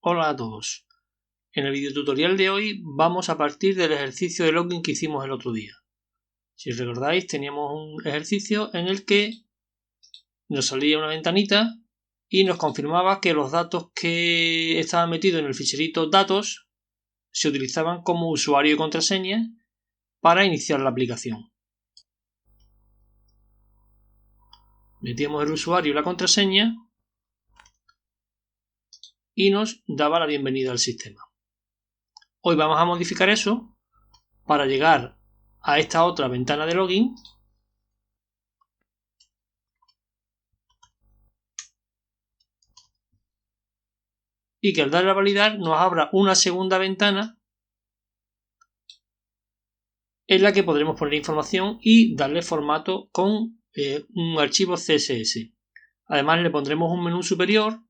Hola a todos. En el videotutorial de hoy vamos a partir del ejercicio de login que hicimos el otro día. Si recordáis, teníamos un ejercicio en el que nos salía una ventanita y nos confirmaba que los datos que estaban metidos en el ficherito datos se utilizaban como usuario y contraseña para iniciar la aplicación. Metíamos el usuario y la contraseña y nos daba la bienvenida al sistema. Hoy vamos a modificar eso para llegar a esta otra ventana de login y que al darle a validar nos abra una segunda ventana en la que podremos poner información y darle formato con un archivo CSS. Además le pondremos un menú superior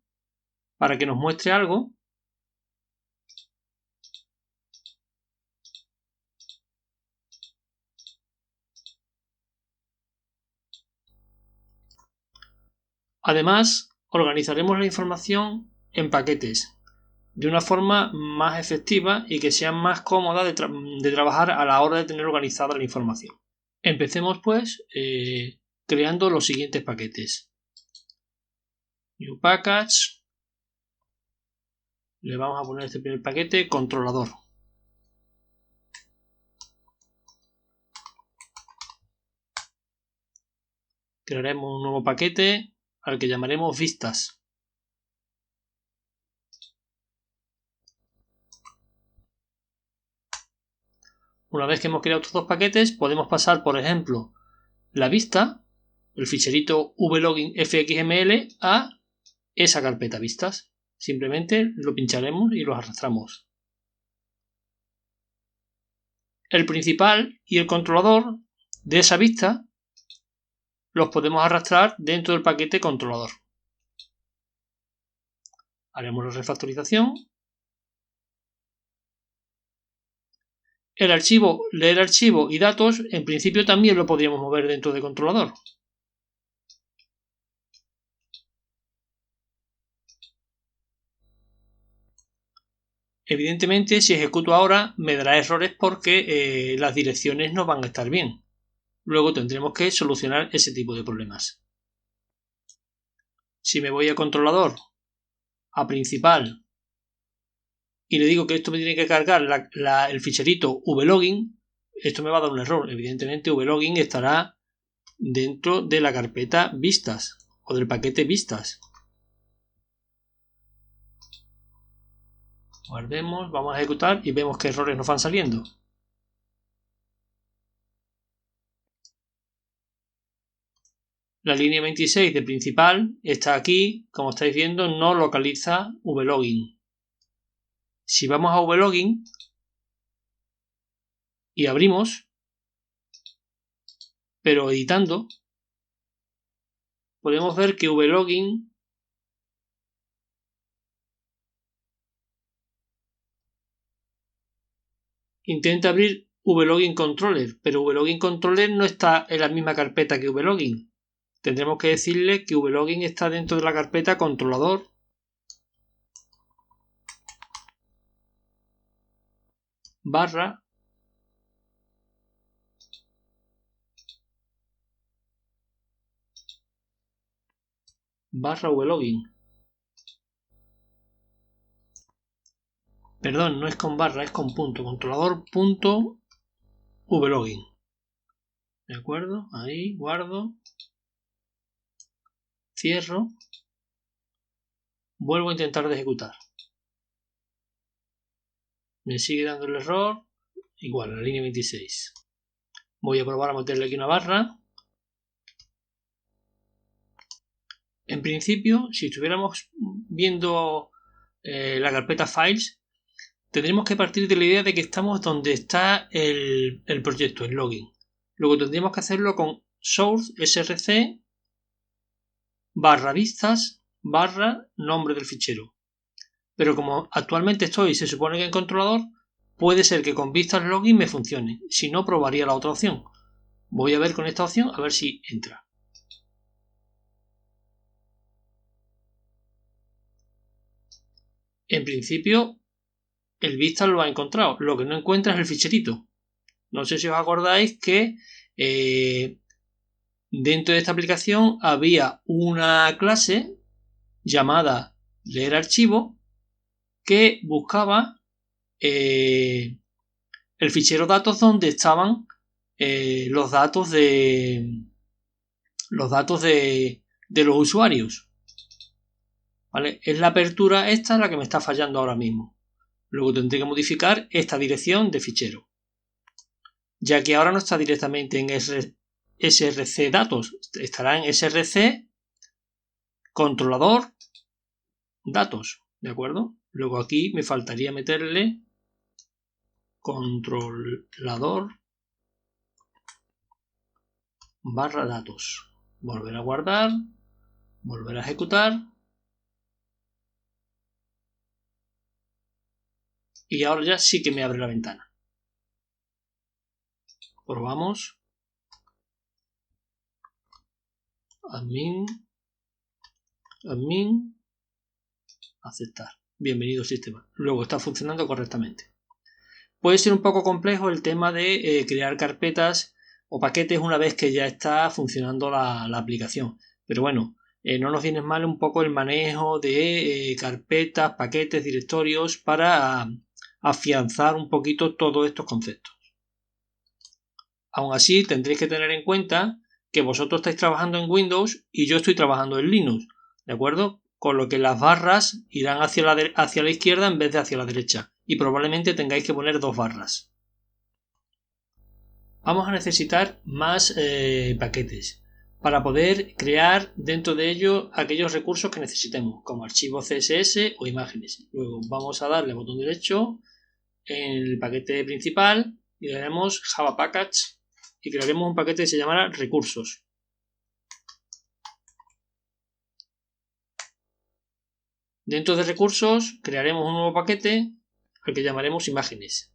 para que nos muestre algo . Además, organizaremos la información en paquetes de una forma más efectiva y que sea más cómoda de trabajar a la hora de tener organizada la información. Empecemos pues creando los siguientes paquetes. New Package. Le vamos a poner este primer paquete controlador. Crearemos un nuevo paquete al que llamaremos vistas. Una vez que hemos creado estos dos paquetes, podemos pasar, por ejemplo, la vista, el ficherito vlogin fxml, a esa carpeta vistas. Simplemente lo pincharemos y lo arrastramos. El principal y el controlador de esa vista los podemos arrastrar dentro del paquete controlador. Haremos la refactorización. El archivo, leer archivo y datos, en principio también lo podríamos mover dentro de controlador. Evidentemente, si ejecuto ahora, me dará errores porque las direcciones no van a estar bien. Luego tendremos que solucionar ese tipo de problemas. Si me voy a controlador, a principal, y le digo que esto me tiene que cargar el ficherito vlogin, esto me va a dar un error. Evidentemente, vlogin estará dentro de la carpeta vistas o del paquete vistas. Guardemos, vamos a ejecutar y vemos qué errores nos van saliendo. La línea 26 de principal está aquí, como estáis viendo, no localiza vlogin. Si vamos a vlogin y abrimos, pero editando, podemos ver que vlogin intenta abrir vlogin controller, pero vlogin controller no está en la misma carpeta que vlogin. Tendremos que decirle que vlogin está dentro de la carpeta controlador barra vlogin. Perdón, no es con barra, es con punto. Controlador punto vlogin. ¿De acuerdo? Ahí, guardo. Cierro. Vuelvo a intentar de ejecutar. Me sigue dando el error. Igual, en la línea 26. Voy a probar a meterle aquí una barra. En principio, si estuviéramos viendo la carpeta Files, tendríamos que partir de la idea de que estamos donde está el proyecto, el login. Luego tendríamos que hacerlo con source src barra vistas barra nombre del fichero. Pero como actualmente estoy, se supone que en controlador, puede ser que con vistas login me funcione. Si no, probaría la otra opción. Voy a ver con esta opción a ver si entra. En principio, el Vista lo ha encontrado. Lo que no encuentra es el ficherito. No sé si os acordáis que dentro de esta aplicación había una clase llamada leer archivo que buscaba el fichero datos donde estaban los datos de los usuarios. ¿Vale? Es la apertura esta la que me está fallando ahora mismo. Luego tendré que modificar esta dirección de fichero, ya que ahora no está directamente en src datos, estará en src controlador datos, ¿de acuerdo? Luego aquí me faltaría meterle controlador barra datos. Volver a guardar, volver a ejecutar. Y ahora ya sí que me abre la ventana. Probamos. Admin. Aceptar. Bienvenido sistema. Luego está funcionando correctamente. Puede ser un poco complejo el tema de crear carpetas o paquetes una vez que ya está funcionando la aplicación. Pero bueno, no nos viene mal un poco el manejo de carpetas, paquetes, directorios para afianzar un poquito todos estos conceptos. Aún así, tendréis que tener en cuenta que vosotros estáis trabajando en Windows y yo estoy trabajando en Linux, ¿de acuerdo? Con lo que las barras irán hacia la izquierda en vez de hacia la derecha y probablemente tengáis que poner 2 barras. Vamos a necesitar más paquetes para poder crear dentro de ello aquellos recursos que necesitemos, como archivos CSS o imágenes. Luego vamos a darle botón derecho en el paquete principal y le daremos Java Package y crearemos un paquete que se llamará recursos. Dentro de recursos crearemos un nuevo paquete al que llamaremos imágenes.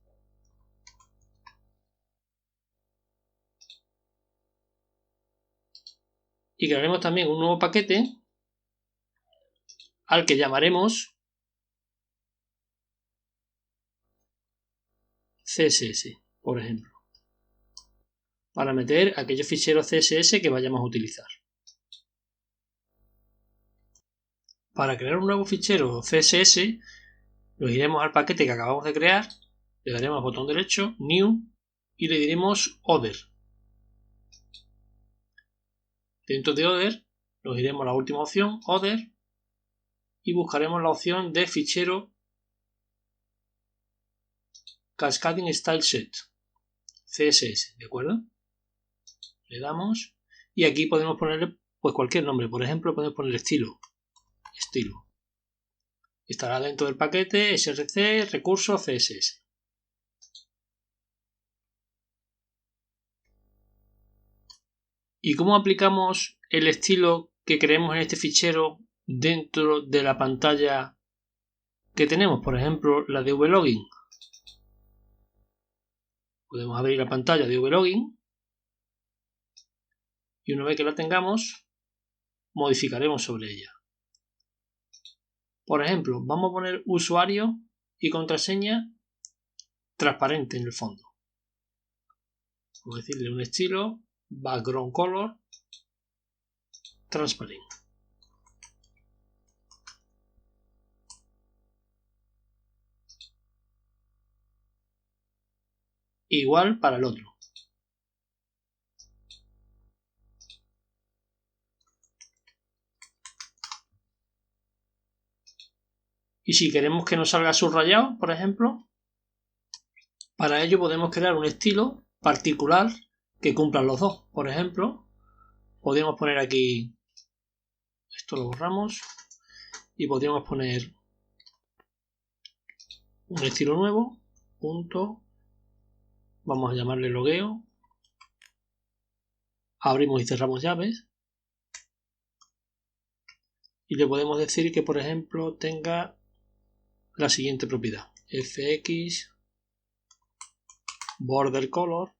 Y crearemos también un nuevo paquete al que llamaremos CSS, por ejemplo, para meter aquellos ficheros CSS que vayamos a utilizar. Para crear un nuevo fichero CSS, nos iremos al paquete que acabamos de crear, le daremos al botón derecho, New, y le diremos Other. Dentro de Other, nos iremos a la última opción, Other, y buscaremos la opción de fichero Cascading Style Set, CSS, ¿de acuerdo? Le damos y aquí podemos ponerle pues cualquier nombre, por ejemplo podemos poner estilo. Estará dentro del paquete src recursos css. ¿Y cómo aplicamos el estilo que creemos en este fichero dentro de la pantalla que tenemos? Por ejemplo, la de VLogin. Podemos abrir la pantalla de VLogin y una vez que la tengamos, modificaremos sobre ella. Por ejemplo, vamos a poner usuario y contraseña transparente en el fondo. Vamos a decirle un estilo background color transparente. Igual para el otro. Y si queremos que nos salga subrayado, por ejemplo, para ello podemos crear un estilo particular que cumplan los dos. Por ejemplo, podríamos poner aquí, esto lo borramos, y podríamos poner un estilo nuevo, punto, vamos a llamarle logueo, abrimos y cerramos llaves, y le podemos decir que, por ejemplo, tenga la siguiente propiedad, fx border color,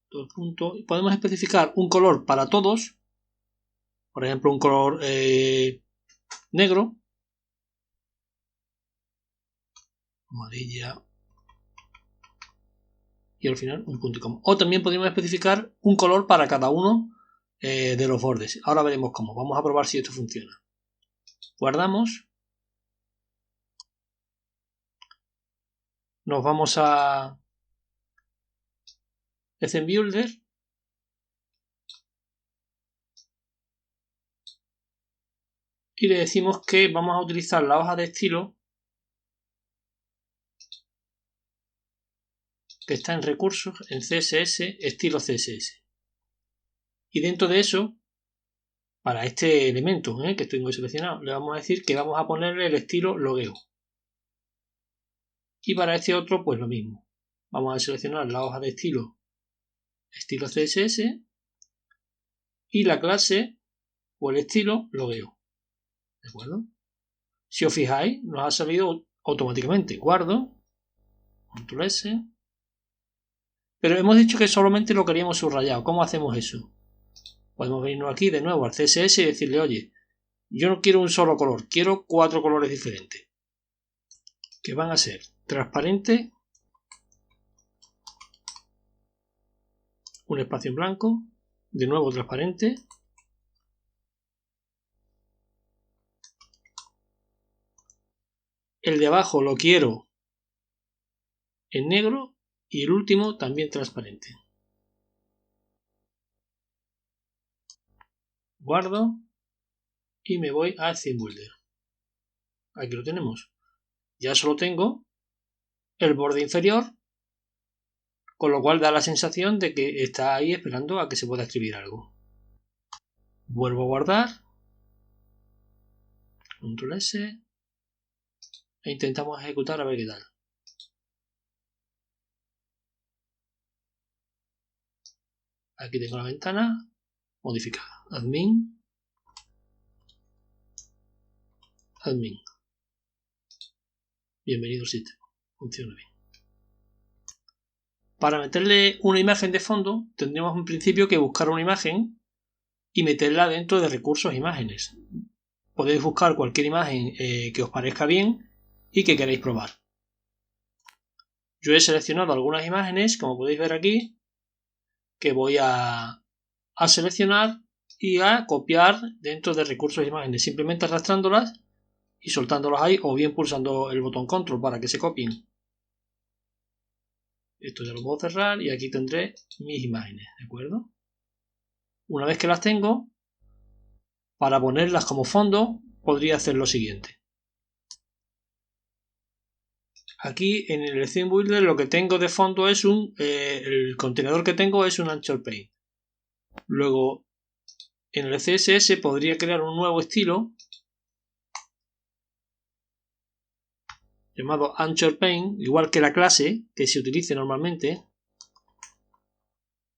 todo punto, y podemos especificar un color para todos, Por ejemplo, un color negro, amarilla, y al final un punto y coma. O también podríamos especificar un color para cada uno de los bordes. Ahora veremos cómo. Vamos a probar si esto funciona. Guardamos. Nos vamos a Scene Builder. Y le decimos que vamos a utilizar la hoja de estilo que está en recursos, en CSS, estilo CSS. Y dentro de eso, para este elemento que tengo seleccionado, le vamos a decir que vamos a ponerle el estilo logueo. Y para este otro, pues lo mismo. Vamos a seleccionar la hoja de estilo CSS y la clase o el estilo logueo. ¿De acuerdo? Si os fijáis, nos ha salido automáticamente. Guardo, control S. Pero hemos dicho que solamente lo queríamos subrayado. ¿Cómo hacemos eso? Podemos venirnos aquí de nuevo al CSS y decirle, oye, yo no quiero un solo color, quiero 4 colores diferentes. Que van a ser transparente, un espacio en blanco, de nuevo transparente, el de abajo lo quiero en negro y el último también transparente. Guardo y me voy a Scene Builder. Aquí lo tenemos. Ya solo tengo el borde inferior, con lo cual da la sensación de que está ahí esperando a que se pueda escribir algo. Vuelvo a guardar, control S e intentamos ejecutar a ver qué tal. Aquí tengo la ventana modificada. Admin. Bienvenido al sistema. Funciona bien. Para meterle una imagen de fondo, tendríamos en principio que buscar una imagen y meterla dentro de recursos imágenes. Podéis buscar cualquier imagen que os parezca bien y que queréis probar. Yo he seleccionado algunas imágenes, como podéis ver aquí, que voy a seleccionar y a copiar dentro de recursos imágenes, simplemente arrastrándolas y soltándolas ahí, o bien pulsando el botón control para que se copien. Esto ya lo puedo cerrar y aquí tendré mis imágenes, ¿de acuerdo? Una vez que las tengo, para ponerlas como fondo, podría hacer lo siguiente. Aquí en el Scene Builder lo que tengo de fondo es el contenedor que tengo es un Anchor Paint. Luego en el CSS podría crear un nuevo estilo llamado Anchor Paint, igual que la clase que se utilice normalmente.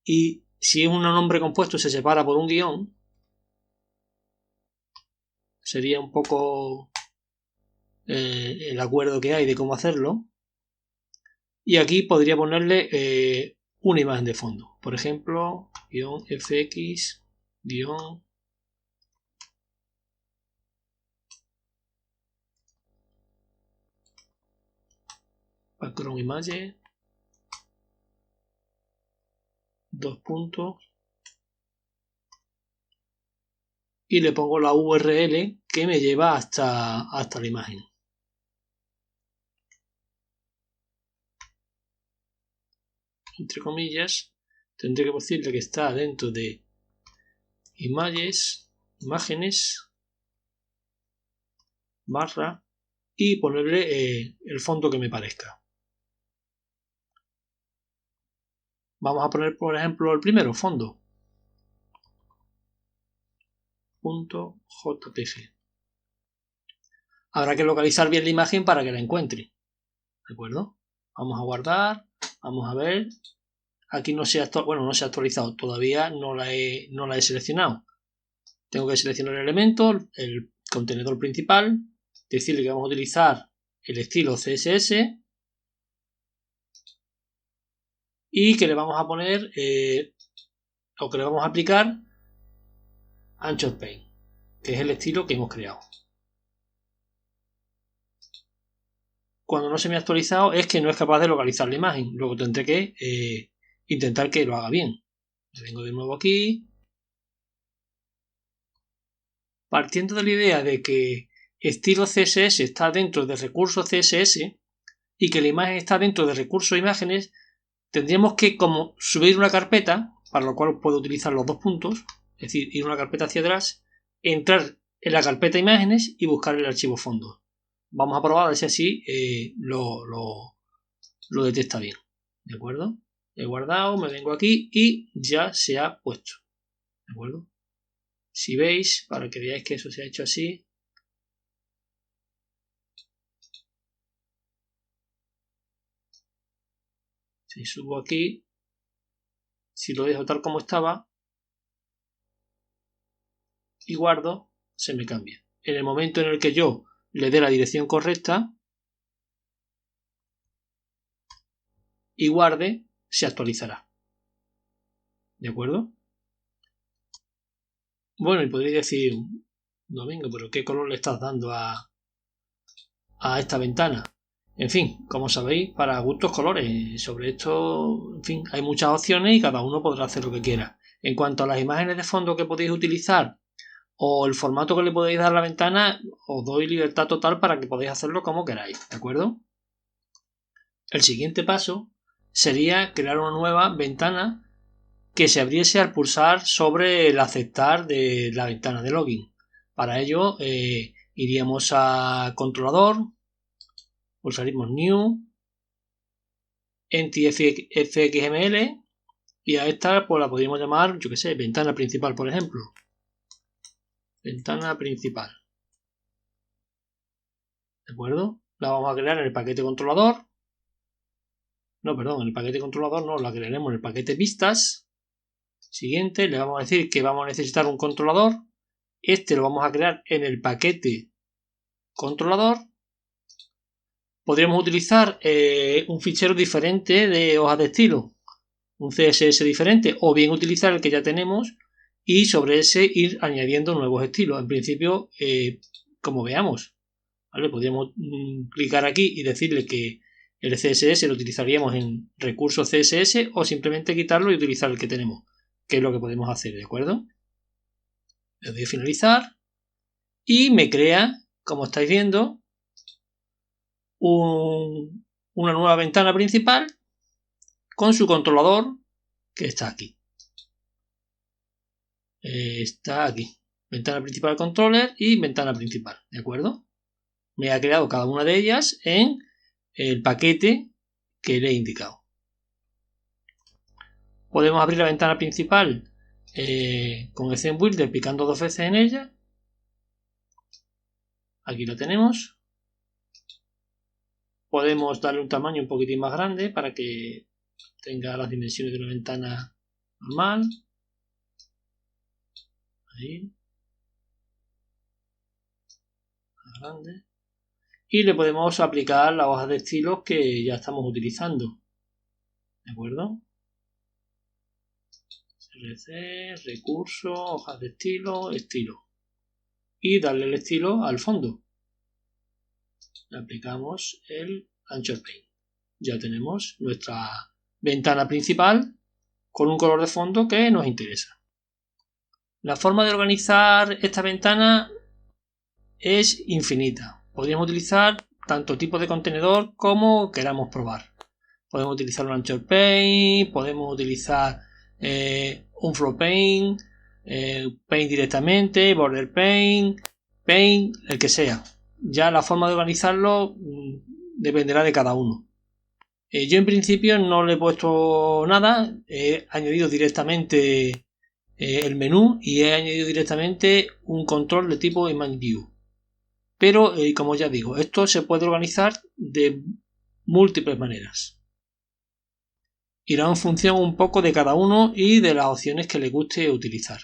Y si es un nombre compuesto se separa por un guión. Sería un poco el acuerdo que hay de cómo hacerlo. Y aquí podría ponerle una imagen de fondo. Por ejemplo, guión fx, guión background image, 2 puntos. Y le pongo la URL que me lleva hasta la imagen. Entre comillas, tendré que decirle que está dentro de imágenes, barra, y ponerle el fondo que me parezca. Vamos a poner, por ejemplo, el primero, fondo. .jpg. Habrá que localizar bien la imagen para que la encuentre. ¿De acuerdo? Vamos a guardar, vamos a ver. Aquí no se ha actualizado, todavía no la he seleccionado. Tengo que seleccionar el elemento, el contenedor principal, decirle que vamos a utilizar el estilo CSS y que le vamos a poner o que le vamos a aplicar Anchor Paint. que es el estilo que hemos creado. Cuando no se me ha actualizado es que no es capaz de localizar la imagen. Luego tendré que intentar que lo haga bien. Me vengo de nuevo aquí. Partiendo de la idea de que estilo CSS está dentro de recursos CSS y que la imagen está dentro de recursos imágenes, tendríamos que como subir una carpeta, para lo cual puedo utilizar los dos puntos, es decir, ir una carpeta hacia atrás, entrar en la carpeta imágenes y buscar el archivo fondo. Vamos a probar a ver si así lo detecta bien. ¿De acuerdo? He guardado, me vengo aquí y ya se ha puesto. ¿De acuerdo? Si veis, para que veáis que eso se ha hecho así. Si subo aquí, si lo dejo tal como estaba y guardo, se me cambia. En el momento en el que yo le dé la dirección correcta y guarde, se actualizará. ¿De acuerdo? Bueno, y podréis decir, Domingo, pero ¿qué color le estás dando a esta ventana? En fin, como sabéis, para gustos colores. Sobre esto, en fin, hay muchas opciones y cada uno podrá hacer lo que quiera. En cuanto a las imágenes de fondo que podéis utilizar o el formato que le podéis dar a la ventana, os doy libertad total para que podáis hacerlo como queráis, ¿de acuerdo? El siguiente paso sería crear una nueva ventana que se abriese al pulsar sobre el aceptar de la ventana de login. Para ello iríamos a controlador, pulsaríamos New, Entity FXML y a esta pues la podríamos llamar, yo que sé, ventana principal, por ejemplo. Ventana principal. ¿De acuerdo? La vamos a crear en el paquete controlador. No, perdón, en el paquete controlador no, la crearemos en el paquete vistas. Siguiente, le vamos a decir que vamos a necesitar un controlador. Este lo vamos a crear en el paquete controlador. Podríamos utilizar un fichero diferente de hojas de estilo, un CSS diferente, o bien utilizar el que ya tenemos y sobre ese ir añadiendo nuevos estilos. En principio, como veamos, ¿vale? Podríamos clicar aquí y decirle que el CSS lo utilizaríamos en recursos CSS o simplemente quitarlo y utilizar el que tenemos, que es lo que podemos hacer, ¿de acuerdo? Le doy a finalizar y me crea, como estáis viendo, una nueva ventana principal con su controlador que está aquí. Está aquí. Ventana principal controller y ventana principal, ¿de acuerdo? Me ha creado cada una de ellas en el paquete que le he indicado. Podemos abrir la ventana principal con el Zen Builder picando dos veces en ella. Aquí lo tenemos. Podemos darle un tamaño un poquitín más grande para que tenga las dimensiones de una ventana normal. Ahí. Más grande. Y le podemos aplicar la hoja de estilos que ya estamos utilizando. ¿De acuerdo? CRC, recurso, hojas de estilo, estilo. Y darle el estilo al fondo. Le aplicamos el Anchor Paint. Ya tenemos nuestra ventana principal con un color de fondo que nos interesa. La forma de organizar esta ventana es infinita. Podríamos utilizar tanto tipo de contenedor como queramos probar. Podemos utilizar un Anchor Paint, podemos utilizar un Flow Paint, Paint directamente, Border Paint, Paint, el que sea. Ya la forma de organizarlo dependerá de cada uno. Yo en principio no le he puesto nada, he añadido directamente el menú y he añadido directamente un control de tipo Image View. Pero como ya digo, esto se puede organizar de múltiples maneras. Irá en función un poco de cada uno y de las opciones que le guste utilizar.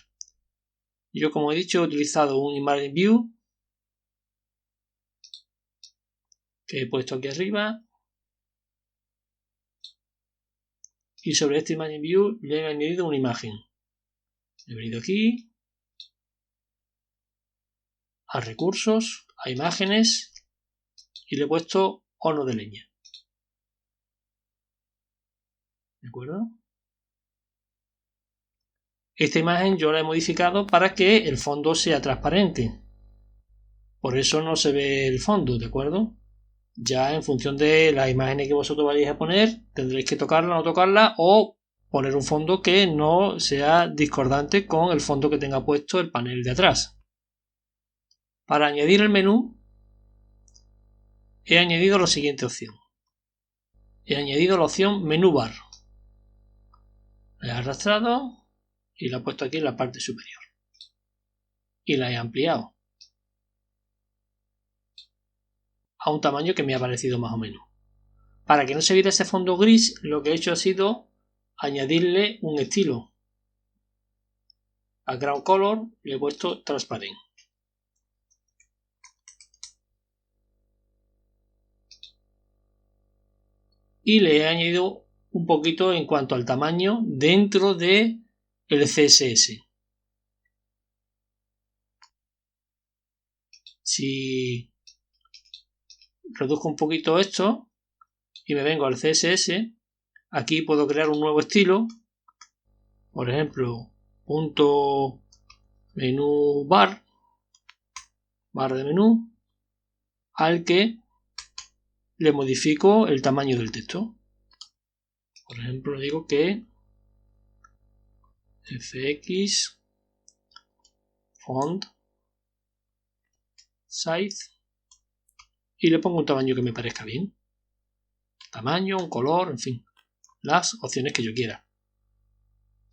Yo, como he dicho, he utilizado un Image View que he puesto aquí arriba. Y sobre este Image View le he añadido una imagen. He venido aquí. a recursos, a imágenes y le he puesto horno de leña. ¿De acuerdo? Esta imagen yo la he modificado para que el fondo sea transparente. Por eso no se ve el fondo, ¿de acuerdo? Ya en función de las imágenes que vosotros vayáis a poner, tendréis que tocarla o no tocarla o poner un fondo que no sea discordante con el fondo que tenga puesto el panel de atrás. Para añadir el menú, he añadido la siguiente opción. He añadido la opción menú bar. La he arrastrado y la he puesto aquí en la parte superior. Y la he ampliado a un tamaño que me ha parecido más o menos. Para que no se viera ese fondo gris, lo que he hecho ha sido añadirle un estilo. A ground color le he puesto transparent. Y le he añadido un poquito en cuanto al tamaño dentro de el CSS. Si reduzco un poquito esto y me vengo al CSS, aquí puedo crear un nuevo estilo, por ejemplo, punto menú bar de menú, al que le modifico el tamaño del texto. Por ejemplo, digo que fx font size y le pongo un tamaño que me parezca bien. Tamaño, un color, en fin, las opciones que yo quiera.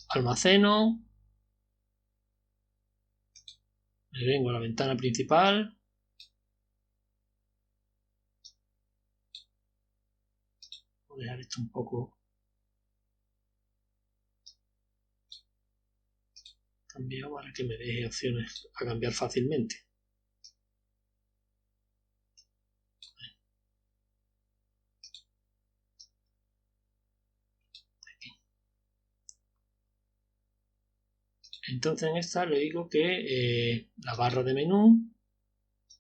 Almaceno, me vengo a la ventana principal, voy a dejar esto un poco cambiado para que me deje opciones a cambiar fácilmente. Entonces en esta le digo que la barra de menú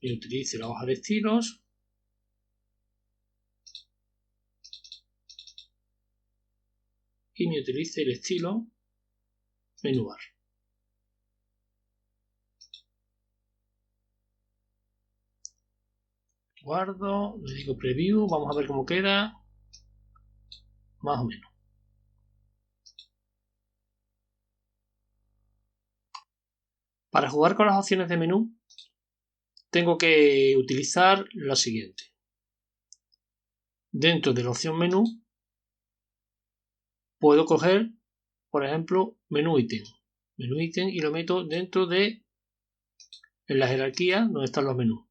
y utilice la hoja de estilos y me utilice el estilo menú bar. Guardo, le digo preview, vamos a ver cómo queda, más o menos. Para jugar con las opciones de menú tengo que utilizar lo siguiente. Dentro de la opción menú puedo coger, por ejemplo, menú ítem y lo meto dentro de en la jerarquía donde están los menús.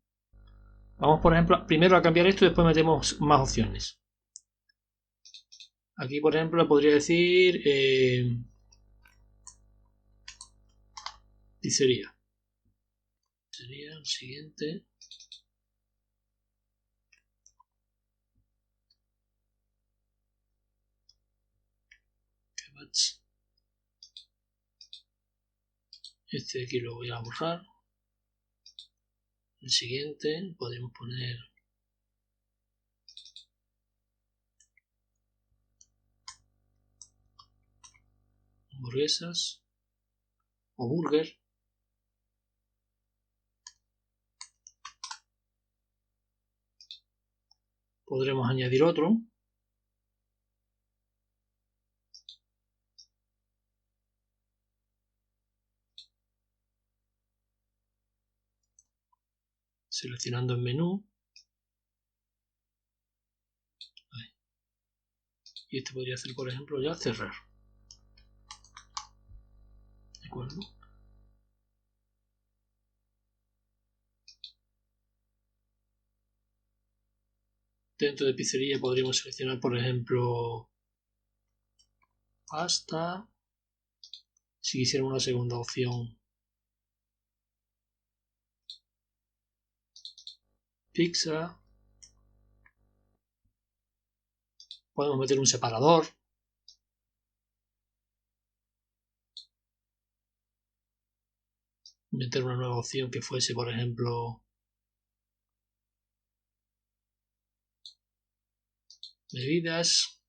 Vamos, por ejemplo, primero a cambiar esto y después metemos más opciones. Aquí, por ejemplo, le podría decir pizzería. Sería el siguiente. Este de aquí lo voy a borrar. El siguiente podemos poner hamburguesas o burger. Podremos añadir otro. Seleccionando el menú. Y este podría ser, por ejemplo, ya cerrar. ¿De acuerdo? Dentro de pizzería podríamos seleccionar, por ejemplo, pasta. Si quisiéramos una segunda opción, pizza. Podemos meter un separador. meter una nueva opción que fuese, por ejemplo, bebidas.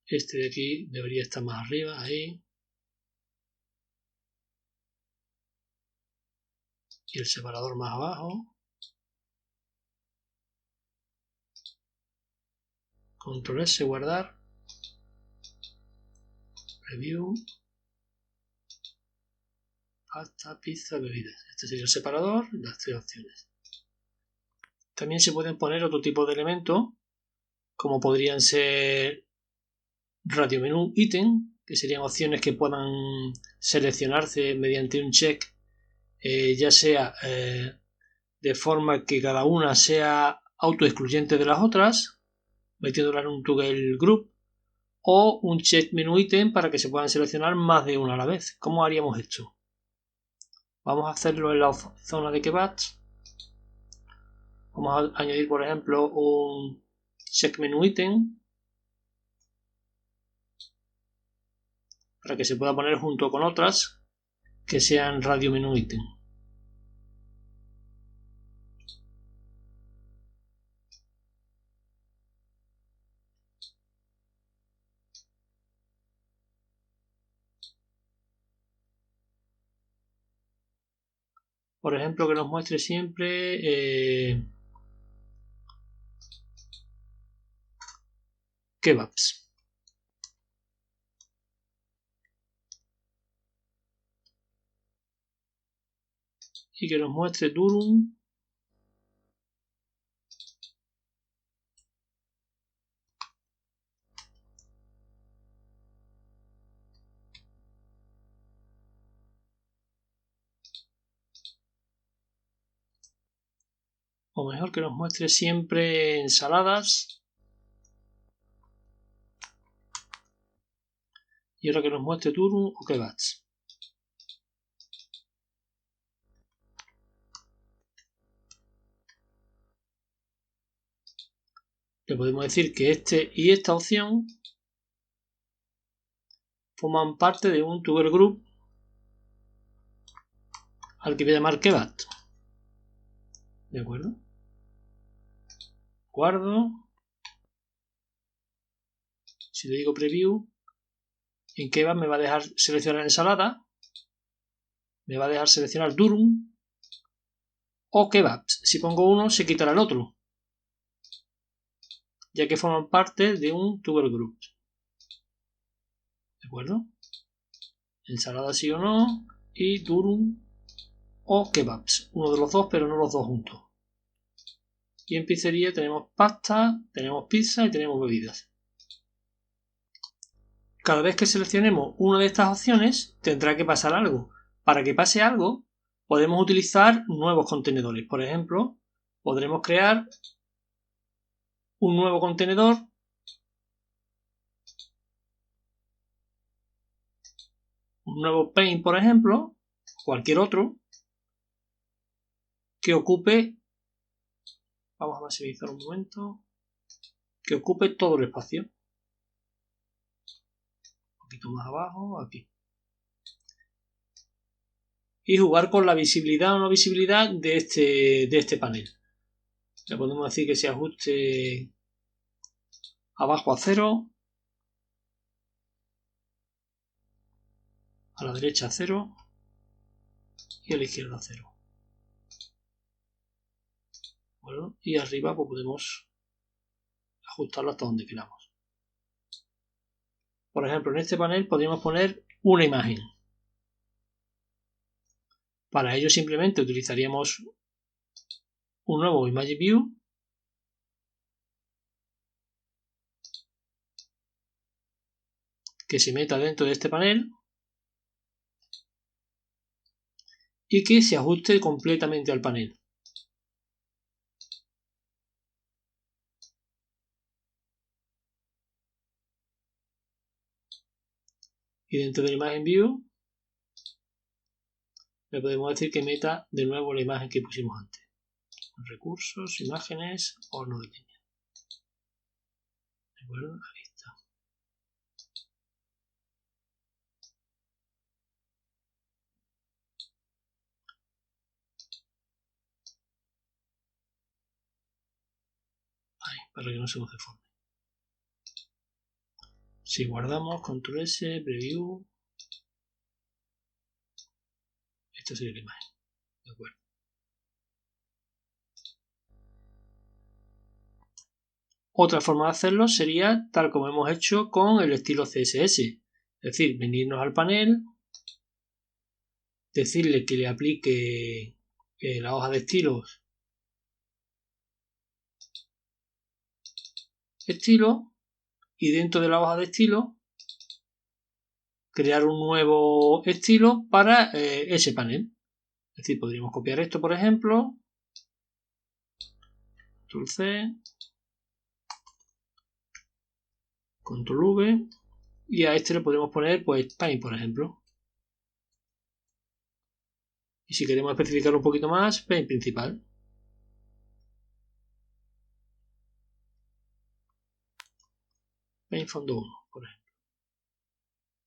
Este de aquí debería estar más arriba, ahí. Y el separador más abajo. Control S, guardar. Preview. Pasta, pizza, bebidas. Este sería el separador y las tres opciones. También se pueden poner otro tipo de elementos, como podrían ser radio menú ítem, que serían opciones que puedan seleccionarse mediante un check, ya sea de forma que cada una sea autoexcluyente de las otras, metiéndola en un toggle group, o un check menú ítem para que se puedan seleccionar más de una a la vez. ¿Cómo haríamos esto? Vamos a hacerlo en la zona de kebabs. Vamos a añadir, por ejemplo, un check menú ítem para que se pueda poner junto con otras que sean radio menú ítem. Por ejemplo, que nos muestre siempre kebabs. Y que nos muestre durum. O mejor que nos muestre siempre ensaladas. Y ahora que nos muestre durum o kebabs. Le podemos decir que este y esta opción forman parte de un toggle group al que voy a llamar kebab. ¿De acuerdo? Guardo. Si le digo preview, en kebab me va a dejar seleccionar ensalada, me va a dejar seleccionar durum o kebabs. Si pongo uno, se quitará el otro, ya que forman parte de un toggle group. ¿De acuerdo? Ensalada sí o no, y durum o kebabs. Uno de los dos, pero no los dos juntos. Y en pizzería tenemos pasta, tenemos pizza y tenemos bebidas. Cada vez que seleccionemos una de estas opciones, tendrá que pasar algo. Para que pase algo, podemos utilizar nuevos contenedores. Por ejemplo, podremos crear un nuevo contenedor un nuevo paint, por ejemplo, cualquier otro, que ocupe, vamos a maximizar un momento, que ocupe todo el espacio. Un poquito más abajo, aquí. Y jugar con la visibilidad o no visibilidad de este panel. Le podemos decir que se ajuste abajo a 0, a la derecha a 0 y a la izquierda a 0. Bueno, y arriba pues podemos ajustarlo hasta donde queramos. Por ejemplo, en este panel podríamos poner una imagen. Para ello simplemente utilizaríamos un nuevo Image View que se meta dentro de este panel y que se ajuste completamente al panel. Y dentro de la imagen View le podemos decir que meta de nuevo la imagen que pusimos antes. Recursos, imágenes, horno de leña. ¿De acuerdo? Ahí está. Ahí, para que no se nos deforme. Si guardamos, control S, preview. Esta sería la imagen. De acuerdo. Otra forma de hacerlo sería tal como hemos hecho con el estilo CSS. Es decir, venirnos al panel, decirle que le aplique la hoja de estilos estilo, y dentro de la hoja de estilo crear un nuevo estilo para ese panel. Es decir, podríamos copiar esto, por ejemplo, control C, control V, y a este le podemos poner pues Paint, por ejemplo. Y si queremos especificar un poquito más, Paint principal. Paint fondo 1, por ejemplo.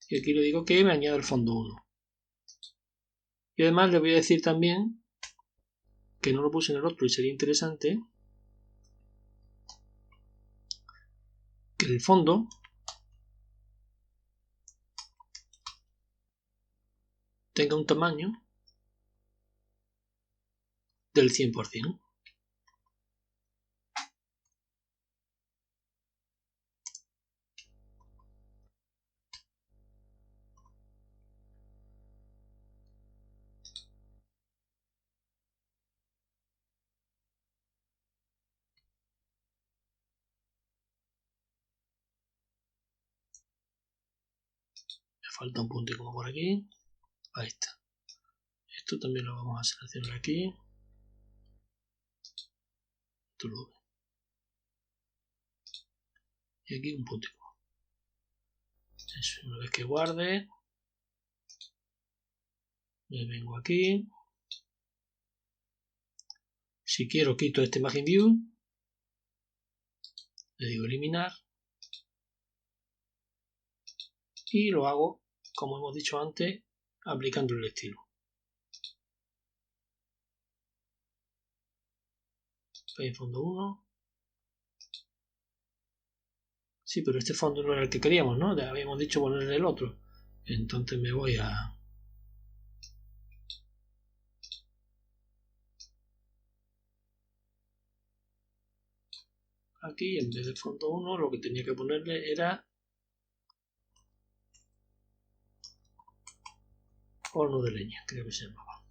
Y aquí le digo que me añada el fondo 1. Y además le voy a decir también, que no lo puse en el otro y sería interesante, que el fondo tenga un tamaño del 100%. Me falta un punto como por aquí. Ahí está. Esto también lo vamos a seleccionar aquí. Esto lo ve. Y aquí un punto. Eso, una vez que guarde, me vengo aquí. Si quiero quito este Margin View, le digo eliminar y lo hago como hemos dicho antes, aplicando el estilo. Paint fondo 1. Sí, pero este fondo no era el que queríamos, ¿no? Ya habíamos dicho ponerle el otro. Entonces me voy a... Aquí, en vez de fondo 1, lo que tenía que ponerle era horno de leña, creo que se llamaba.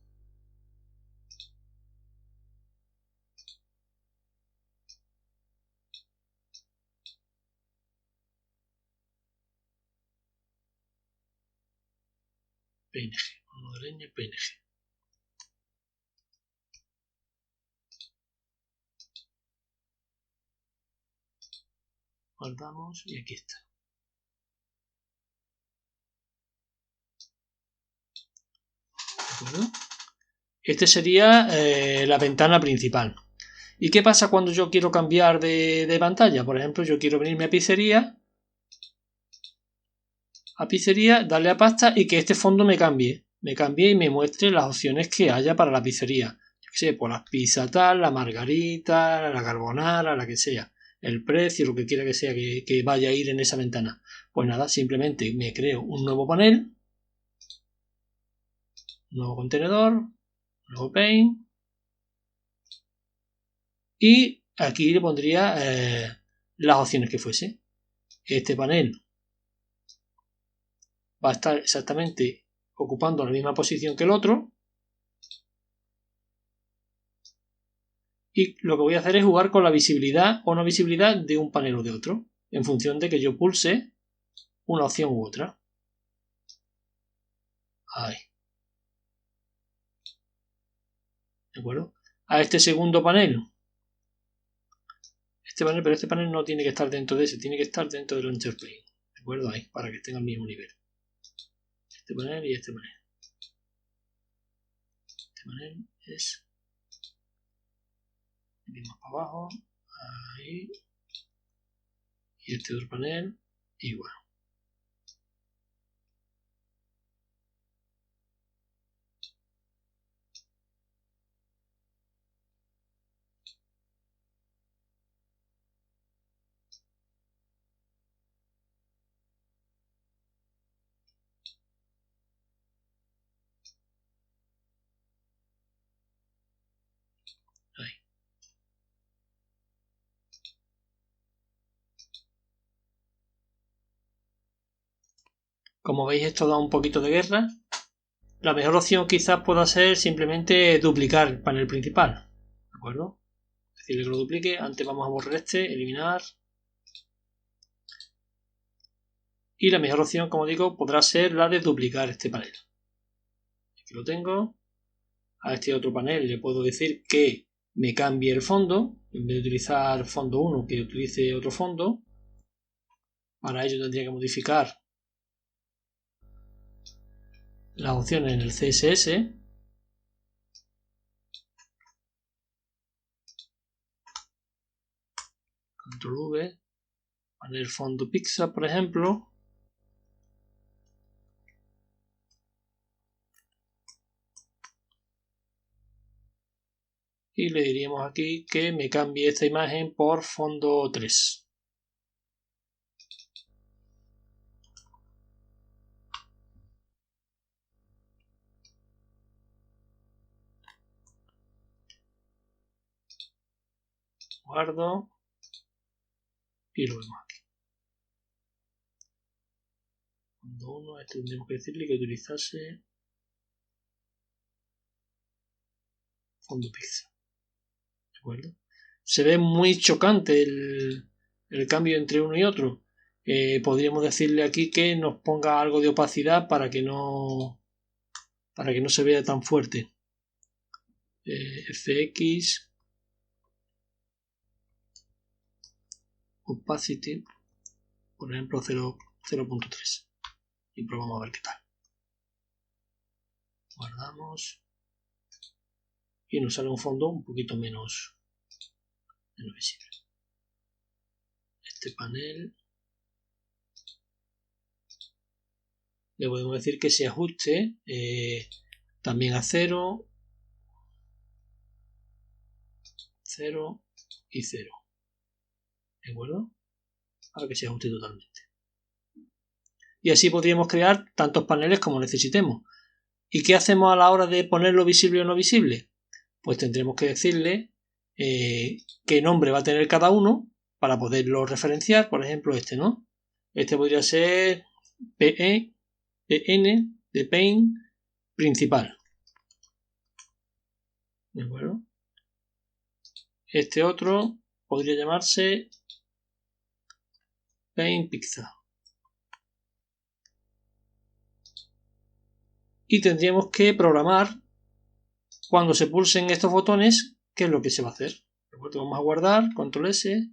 PNG, horno de leña, PNG. Guardamos y aquí está. ¿De acuerdo? Este sería la ventana principal. ¿Y qué pasa cuando yo quiero cambiar de pantalla? Por ejemplo, yo quiero venirme a pizzería, darle a pasta y que este fondo me cambie y me muestre las opciones que haya para la pizzería. Yo qué sé, por las pizzas tal, la margarita, la carbonara, la que sea. El precio, lo que quiera que sea que vaya a ir en esa ventana. Pues nada, simplemente me creo un nuevo panel, un nuevo contenedor, nuevo paint, y aquí le pondría las opciones que fuese. Este panel va a estar exactamente ocupando la misma posición que el otro, y lo que voy a hacer es jugar con la visibilidad o no visibilidad de un panel o de otro, en función de que yo pulse una opción u otra. Ahí. ¿De acuerdo? A este segundo panel. Pero este panel no tiene que estar dentro de ese, tiene que estar dentro del Launcher Pane. ¿De acuerdo? Ahí, para que estén al mismo nivel. Este panel y este panel. Este panel es... más para abajo. Ahí. Y este otro panel igual. Como veis, esto da un poquito de guerra. La mejor opción quizás pueda ser simplemente duplicar el panel principal. ¿De acuerdo? Decirle que lo duplique. Antes vamos a borrar este, eliminar. Y la mejor opción, como digo, podrá ser la de duplicar este panel. Aquí lo tengo. A este otro panel le puedo decir que me cambie el fondo. En vez de utilizar fondo 1, que utilice otro fondo. Para ello tendría que modificar las opciones en el CSS. Control V. Panel fondo Pixar, por ejemplo. Y le diríamos aquí que me cambie esta imagen por fondo 3. Guardo y lo vemos aquí. Fondo 1, este tendríamos que decirle que utilizase fondo Pixar. ¿De acuerdo? Se ve muy chocante el cambio entre uno y otro. Podríamos decirle aquí que nos ponga algo de opacidad para que no se vea tan fuerte. FX Opacity, por ejemplo 0.3 y probamos a ver qué tal. Guardamos y nos sale un fondo un poquito menos visible. Este panel le podemos decir que se ajuste también a 0, 0 y 0. ¿De acuerdo? Para que se ajuste totalmente. Y así podríamos crear tantos paneles como necesitemos. ¿Y qué hacemos a la hora de ponerlo visible o no visible? Pues tendremos que decirle qué nombre va a tener cada uno para poderlo referenciar. Por ejemplo, este, ¿no? Este podría ser PE, PN, de Paint principal. ¿De acuerdo? Este otro podría llamarse Paint Pixar. Y tendríamos que programar cuando se pulsen estos botones qué es lo que se va a hacer. ¿De acuerdo? Vamos a guardar, control S,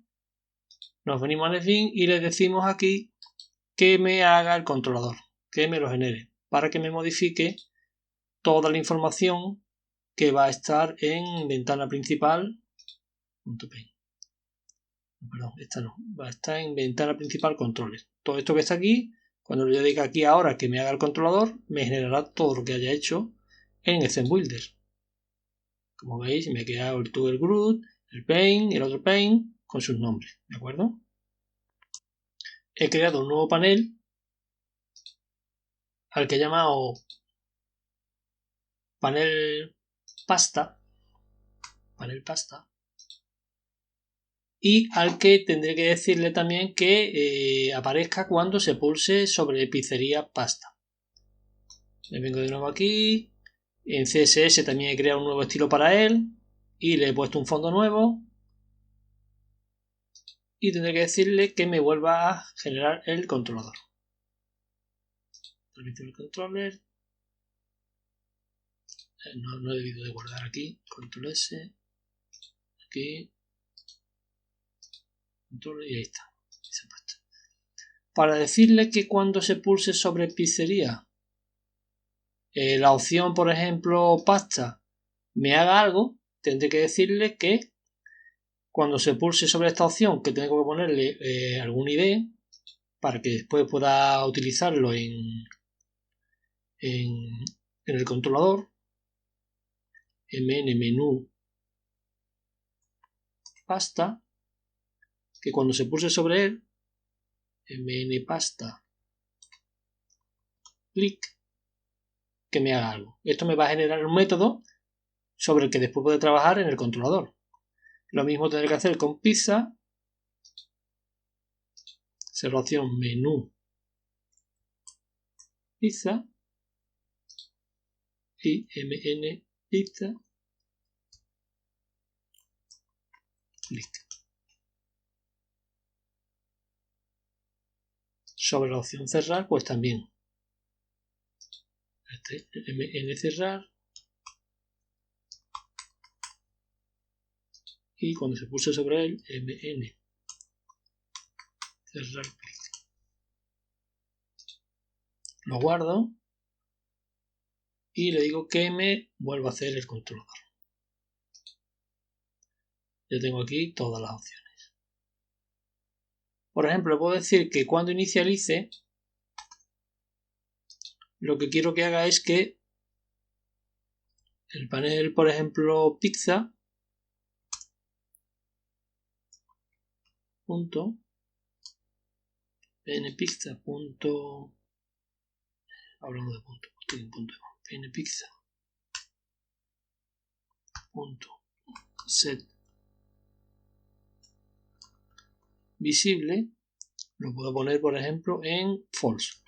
nos venimos al fin y le decimos aquí que me haga el controlador, que me lo genere, para que me modifique toda la información que va a estar en ventana principal. Perdón, esta no, va a estar en ventana principal controles. Todo esto que está aquí, cuando yo diga aquí ahora que me haga el controlador, me generará todo lo que haya hecho en Scene Builder. Como veis, me ha quedado el Toggle Group, el Paint, el otro Paint, con sus nombres, ¿de acuerdo? He creado un nuevo panel al que he llamado panel pasta, y al que tendré que decirle también que aparezca cuando se pulse sobre pizzería pasta. Le vengo de nuevo aquí, en CSS también he creado un nuevo estilo para él y le he puesto un fondo nuevo y tendré que decirle que me vuelva a generar el controlador. Permite el controller. No he debido de guardar aquí. Control S. Aquí. Control y ahí está. Para decirle que cuando se pulse sobre pizzería, la opción, por ejemplo, pasta, me haga algo, tendré que decirle que cuando se pulse sobre esta opción, que tengo que ponerle algún ID para que después pueda utilizarlo en el controlador, mn menú pasta, que cuando se pulse sobre él, mn pasta clic, que me haga algo. Esto me va a generar un método sobre el que después puede trabajar en el controlador. Lo mismo tendré que hacer con pizza. Cerración menú pizza y mn pizza. Listo. Sobre la opción cerrar, pues también mn cerrar, y cuando se pulsa sobre él, mn cerrar clic. Lo guardo y le digo que me vuelva a hacer el controlador. Ya tengo aquí todas las opciones. Por ejemplo, puedo decir que cuando inicialice, lo que quiero que haga es que el panel, por ejemplo, pizza, punto, pnpizza, punto, hablando de punto, estoy en punto, pnpizza, punto, set visible, lo puedo poner, por ejemplo, en false.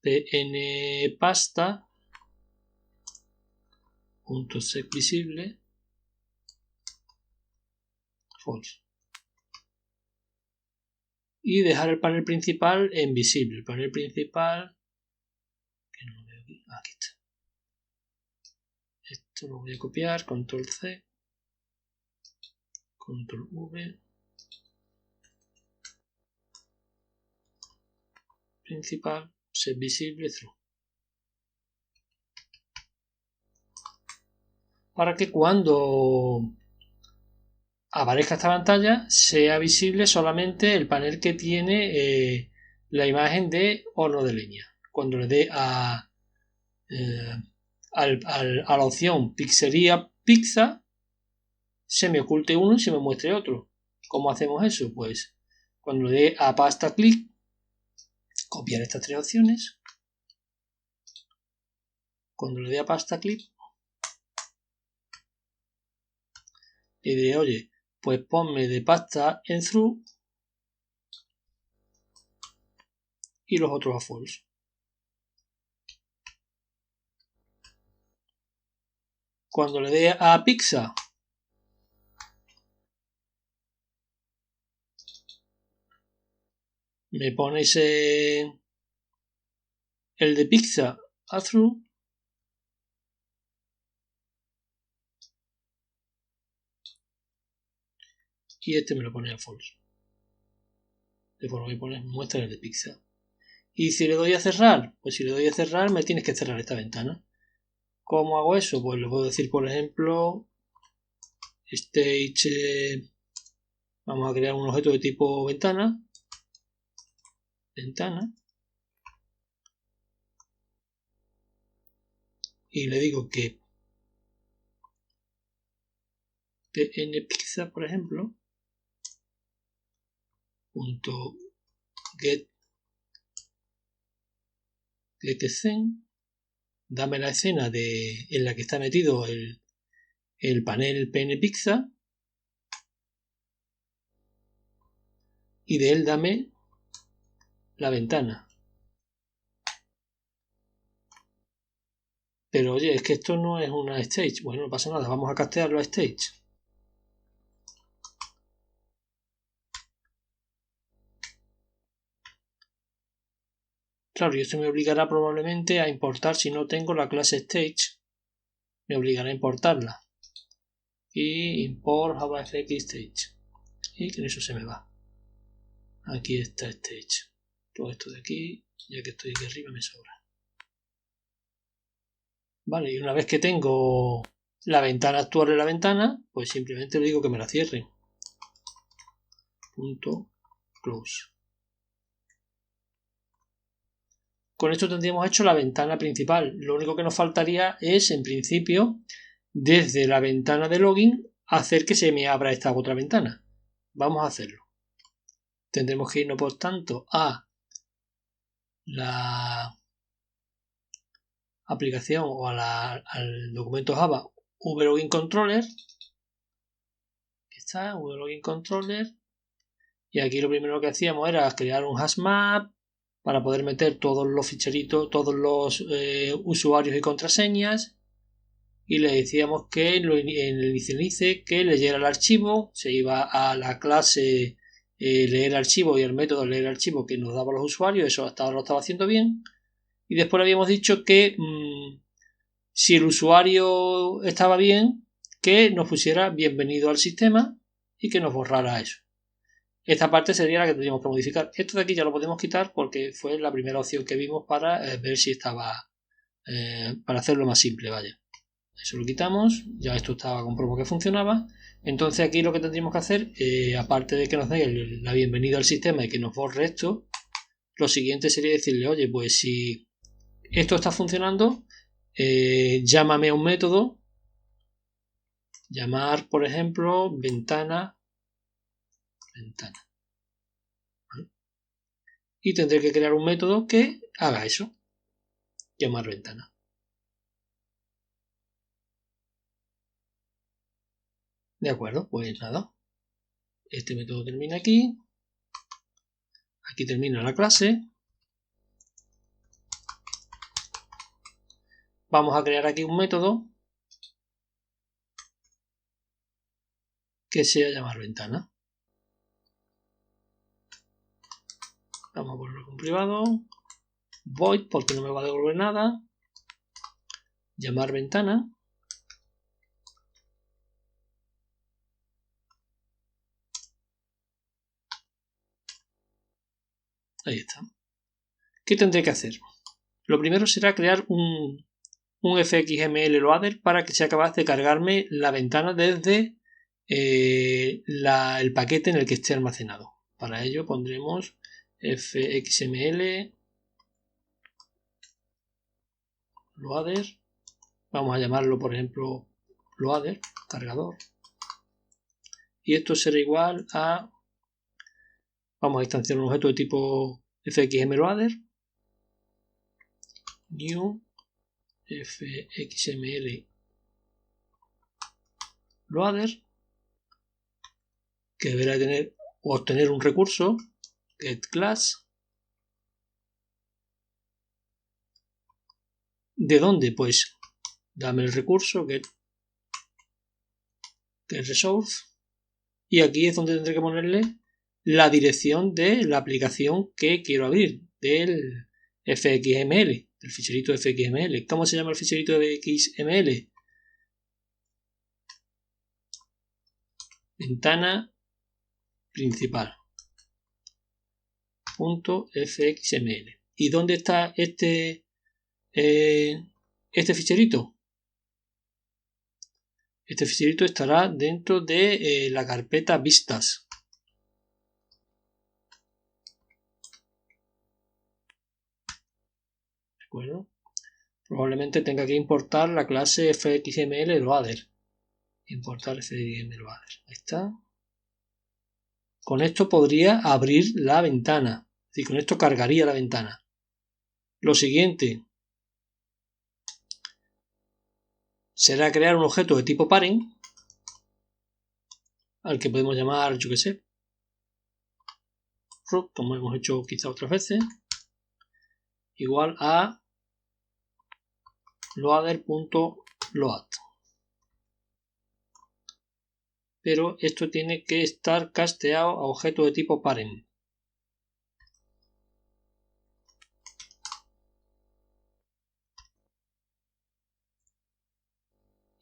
pnpasta, punto set visible, false. Y dejar el panel principal en visible. El panel principal, que no lo veo aquí, aquí está. Esto lo voy a copiar, control C, control V, principal, set visible, true. Para que cuando aparezca esta pantalla sea visible solamente el panel que tiene la imagen de horno de leña. Cuando le dé a la opción pizzería pizza, se me oculte uno y se me muestre otro. ¿Cómo hacemos eso? Pues cuando le dé a pasta clic, copiar estas tres opciones. Cuando le dé a pasta clic, le diré, oye, pues ponme de pasta en true y los otros a false. Cuando le dé a pizza, me pones el de pizza a true y este me lo pone a false. De forma que muestra el de pizza. Y si le doy a cerrar, pues si le doy a cerrar me tienes que cerrar esta ventana. ¿Cómo hago eso? Pues le puedo decir, por ejemplo, stage, vamos a crear un objeto de tipo ventana, y le digo que pnpizza, por ejemplo, punto get scene, dame la escena en la que está metido el panel pnpizza y de él dame la ventana. Pero oye, es que esto no es una stage. Bueno, no pasa nada, vamos a castearlo a stage. Claro, y esto me obligará probablemente a importar, si no tengo la clase stage, me obligará a importarla. Y import JavaFX stage. Y que eso se me va. Aquí está stage. Todo esto de aquí, ya que estoy aquí arriba, me sobra. Vale, y una vez que tengo la ventana actual en la ventana, pues simplemente le digo que me la cierre. Punto close. Con esto tendríamos hecho la ventana principal. Lo único que nos faltaría es, en principio, desde la ventana de login, hacer que se me abra esta otra ventana. Vamos a hacerlo. Tendremos que irnos, por tanto, a la aplicación o al documento Java vlogin controller. Aquí está, vlogin controller. Y aquí lo primero que hacíamos era crear un hash map para poder meter todos los ficheritos, todos los usuarios y contraseñas. Y le decíamos que en el inicialize que leyera el archivo, se iba a la clase leer archivo y el método leer archivo que nos daba los usuarios, eso hasta ahora lo estaba haciendo bien. Y después le habíamos dicho que si el usuario estaba bien, que nos pusiera bienvenido al sistema y que nos borrara eso. Esta parte sería la que tendríamos que modificar. Esto de aquí ya lo podemos quitar porque fue la primera opción que vimos para ver si estaba, para hacerlo más simple, vaya. Eso lo quitamos, ya esto estaba comprobado que funcionaba. Entonces aquí lo que tendríamos que hacer, aparte de que nos dé la bienvenida al sistema y que nos borre esto, lo siguiente sería decirle, oye, pues si esto está funcionando, llámame a un método, llamar, por ejemplo, ventana, ¿vale? Y tendré que crear un método que haga eso, llamar ventana. De acuerdo, pues nada, este método termina aquí, aquí termina la clase. Vamos a crear aquí un método que sea llamar ventana. Vamos a ponerlo con privado. Void porque no me va a devolver nada. Llamar ventana. Ahí está. ¿Qué tendré que hacer? Lo primero será crear un fxml loader para que sea capaz de cargarme la ventana desde el paquete en el que esté almacenado. Para ello pondremos fxml loader. Vamos a llamarlo, por ejemplo, loader, cargador. Y esto será igual a... Vamos a instanciar un objeto de tipo fxmloader. New fxml loader, que deberá obtener un recurso getClass. ¿De dónde? Pues dame el recurso getResource, y aquí es donde tendré que ponerle la dirección de la aplicación que quiero abrir del fxml, del ficherito fxml. ¿Cómo se llama el ficherito de fxml? Ventana principal .fxml. ¿Y dónde está este ficherito? Este ficherito estará dentro de la carpeta vistas. ¿De acuerdo? Probablemente tenga que importar la clase fxml-loader. Importar fxml-loader. Ahí está. Con esto podría abrir la ventana. Es decir, con esto cargaría la ventana. Lo siguiente será crear un objeto de tipo parent, al que podemos llamar, yo que sé, root, como hemos hecho quizá otras veces, igual a loader.load. Pero esto tiene que estar casteado a objeto de tipo parent.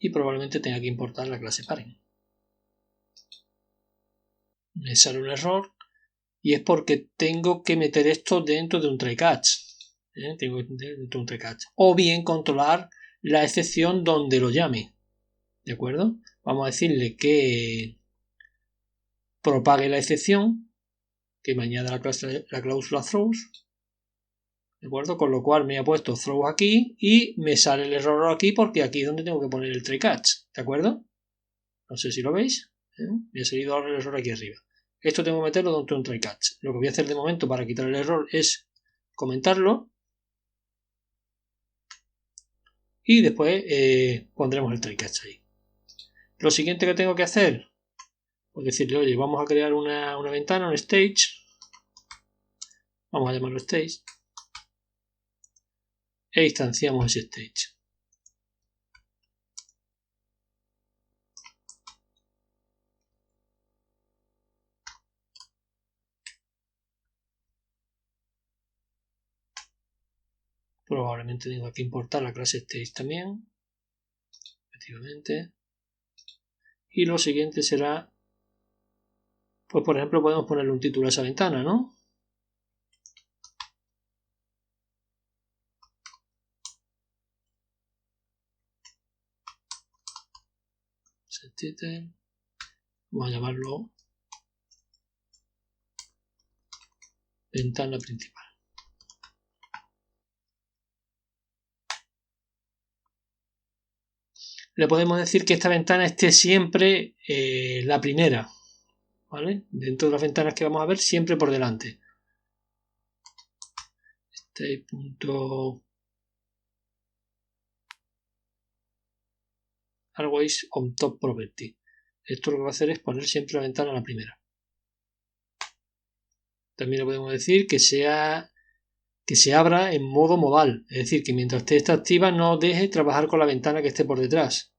Y probablemente tenga que importar la clase parent. Me sale un error y es porque tengo que meter esto dentro de un try catch. Tengo que meter dentro de un try catch. O bien controlar la excepción donde lo llame. ¿De acuerdo? Vamos a decirle que propague la excepción, que me añada la cláusula throws. ¿De acuerdo? Con lo cual me ha puesto throws aquí y me sale el error aquí porque aquí es donde tengo que poner el try catch. ¿De acuerdo? No sé si lo veis. Me ha salido ahora el error aquí arriba. Esto tengo que meterlo dentro de un try catch. Lo que voy a hacer de momento para quitar el error es comentarlo. Y después pondremos el try catch ahí. Lo siguiente que tengo que hacer Pues decirle, oye, vamos a crear una ventana, un stage. Vamos a llamarlo stage. E instanciamos ese stage. Probablemente tengo que importar la clase stage también. Efectivamente. Y lo siguiente será, pues por ejemplo podemos ponerle un título a esa ventana, ¿no? Settitle. Vamos a llamarlo ventana principal. Le podemos decir que esta ventana esté siempre la primera, ¿vale? Dentro de las ventanas que vamos a ver, siempre por delante. Este punto always on top property. Esto lo que va a hacer es poner siempre la ventana a la primera. También le podemos decir que se abra en modo modal, es decir, que mientras esté activa no deje trabajar con la ventana que esté por detrás.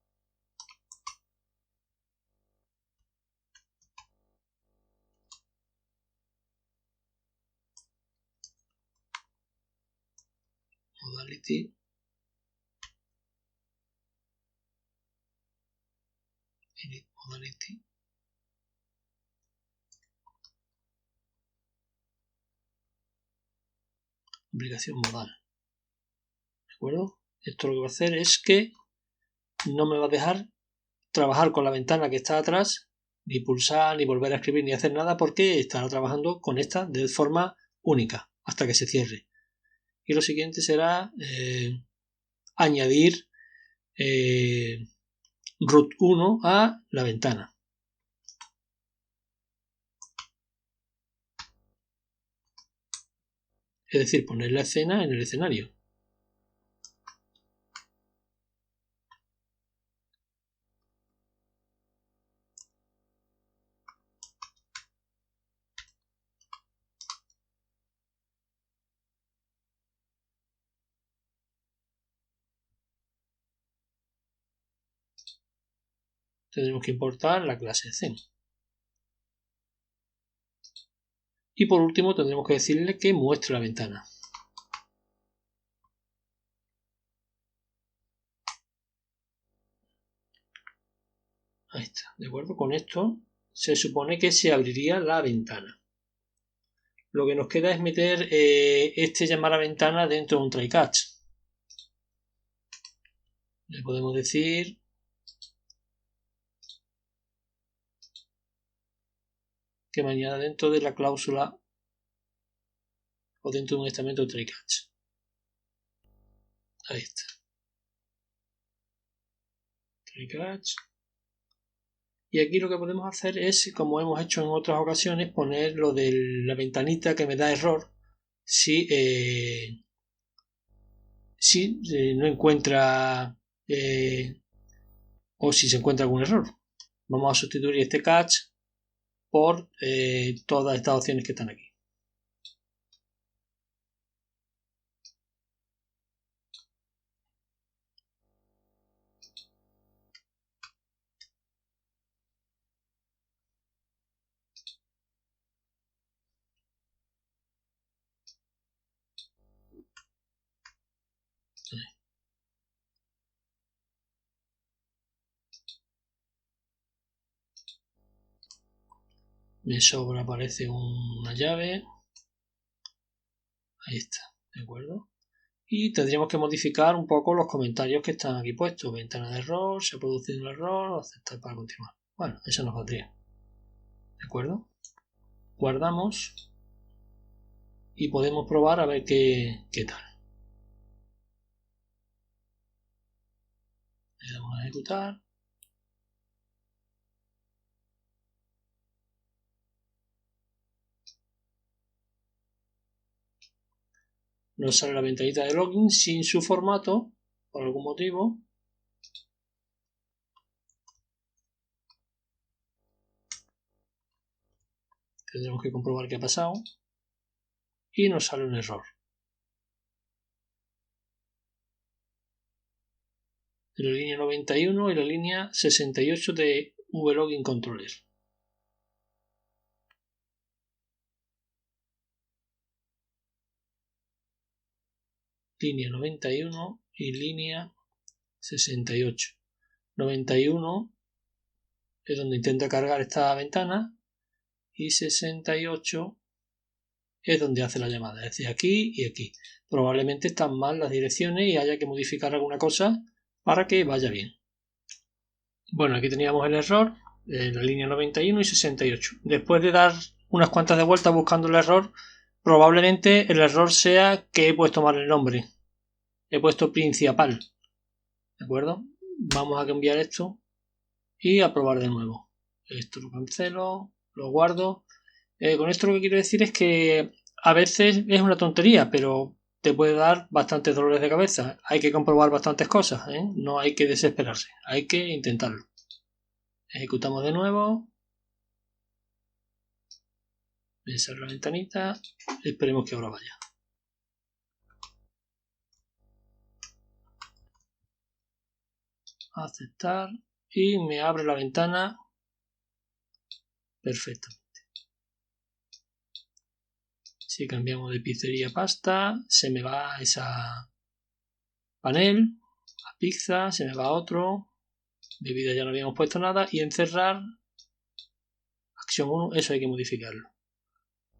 Modality. Init modality. Aplicación modal. ¿De acuerdo? Esto lo que va a hacer es que no me va a dejar trabajar con la ventana que está atrás, ni pulsar, ni volver a escribir, ni hacer nada, porque estará trabajando con esta de forma única hasta que se cierre. Y lo siguiente será añadir root 1 a la ventana. Es decir, poner la escena en el escenario. Tendremos que importar la clase scene. Y por último tendremos que decirle que muestre la ventana. Ahí está, ¿de acuerdo? Con esto se supone que se abriría la ventana. Lo que nos queda es meter llamar a ventana dentro de un try catch. Le podemos decir que me añada dentro de la cláusula o dentro de un estamento try catch. Ahí está. Try catch. Y aquí lo que podemos hacer es, como hemos hecho en otras ocasiones, poner lo de la ventanita que me da error si no encuentra o si se encuentra algún error. Vamos a sustituir este catch por todas estas opciones que están aquí. Me sobra, aparece una llave. Ahí está, ¿de acuerdo? Y tendríamos que modificar un poco los comentarios que están aquí puestos. Ventana de error, se ha producido un error, aceptar para continuar. Bueno, eso nos valdría. ¿De acuerdo? Guardamos y podemos probar a ver qué tal. Le damos a ejecutar. Nos sale la ventanita de login sin su formato, por algún motivo. Tendremos que comprobar qué ha pasado. Y nos sale un error. En la línea 91 y la línea 68 de VLogin Controller. Línea 91 y línea 68. 91 es donde intenta cargar esta ventana y 68 es donde hace la llamada, es decir, aquí y aquí. Probablemente están mal las direcciones y haya que modificar alguna cosa para que vaya bien. Bueno, aquí teníamos el error en la línea 91 y 68. Después de dar unas cuantas de vueltas buscando el error, probablemente el error sea que he puesto mal el nombre. He puesto principal. ¿De acuerdo? Vamos a cambiar esto y a probar de nuevo. Esto lo cancelo, lo guardo. Con esto lo que quiero decir es que a veces es una tontería, pero te puede dar bastantes dolores de cabeza. Hay que comprobar bastantes cosas, ¿eh? No hay que desesperarse, hay que intentarlo. Ejecutamos de nuevo. Me sale la ventanita. Esperemos que ahora vaya. Aceptar. Y me abre la ventana perfectamente. Si cambiamos de pizzería a pasta, se me va esa panel, a pizza, se me va otro. Bebida ya no habíamos puesto nada. Y en cerrar, acción 1, eso hay que modificarlo.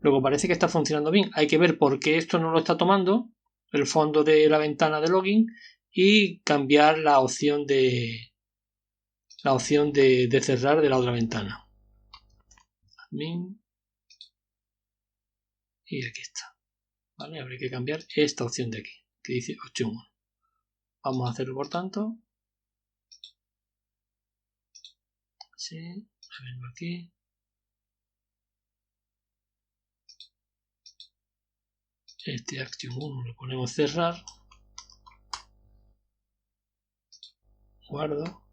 Luego parece que está funcionando bien. Hay que ver por qué esto no lo está tomando, el fondo de la ventana de login, y cambiar la opción de cerrar de la otra ventana. Admin. Y aquí está. ¿Vale? Habría que cambiar esta opción de aquí, que dice opción 1. Vamos a hacerlo por tanto. Sí, vengo aquí. Este Action 1 lo ponemos cerrar. Guardo.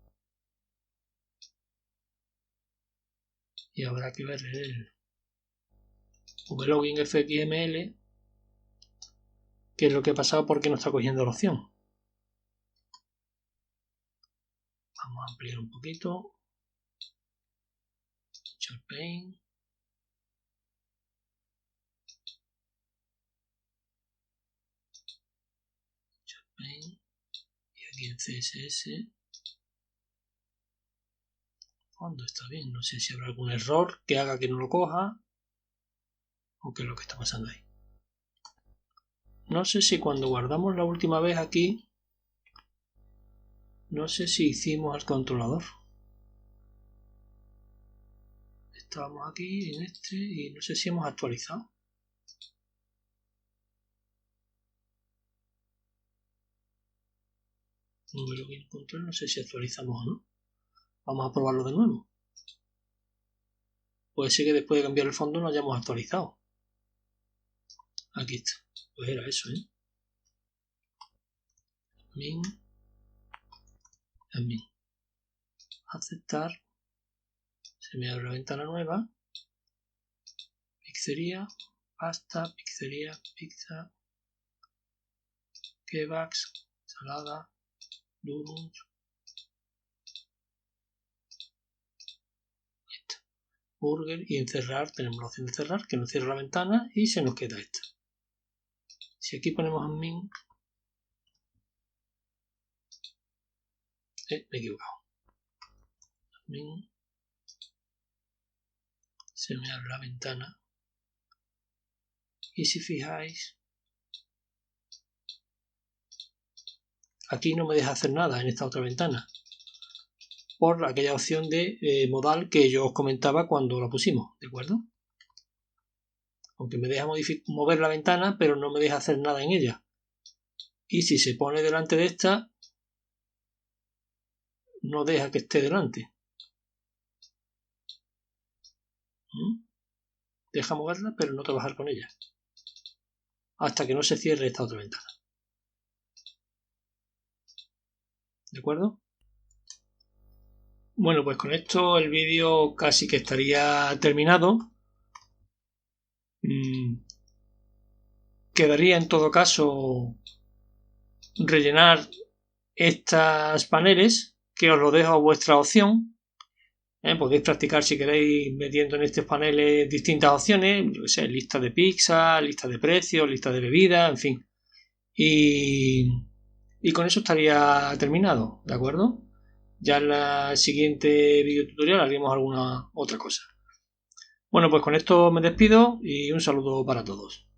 Y habrá que ver el VLogin FXML qué es lo que ha pasado, porque no está cogiendo la opción. Vamos a ampliar un poquito. Paint. Y aquí en CSS. Fondo está bien. No sé si habrá algún error que haga que no lo coja. O qué es lo que está pasando ahí. No sé si cuando guardamos la última vez aquí, no sé si hicimos al controlador. Estábamos aquí en este y no sé si hemos actualizado. Número bien control, no sé si actualizamos o no. Vamos a probarlo de nuevo. Puede ser que después de cambiar el fondo no hayamos actualizado. Aquí está. Pues era eso, ¿eh? Admin. Aceptar. Se me abre la ventana nueva. Pizzería. Pasta. Pizzería. Pizza. Kebabs. Salada. Donuts. Burger, y en cerrar tenemos la opción de cerrar, que nos cierra la ventana y se nos queda esta. Si aquí ponemos admin, me he equivocado. Admin, se me abre la ventana y si fijáis, aquí no me deja hacer nada en esta otra ventana por aquella opción de modal que yo os comentaba cuando la pusimos, ¿de acuerdo? Aunque me deja mover la ventana, pero no me deja hacer nada en ella. Y si se pone delante de esta, no deja que esté delante. Deja moverla, pero no trabajar con ella. Hasta que no se cierre esta otra ventana. ¿De acuerdo? Bueno, pues con esto el vídeo casi que estaría terminado. quedaría en todo caso rellenar estas paneles, que os lo dejo a vuestra opción. Podéis practicar si queréis metiendo en estos paneles distintas opciones, yo que sé, lista de pizza, lista de precios, lista de bebidas, en fin. Y con eso estaría terminado, ¿de acuerdo? Ya en la siguiente video tutorial haremos alguna otra cosa. Bueno, pues con esto me despido y un saludo para todos.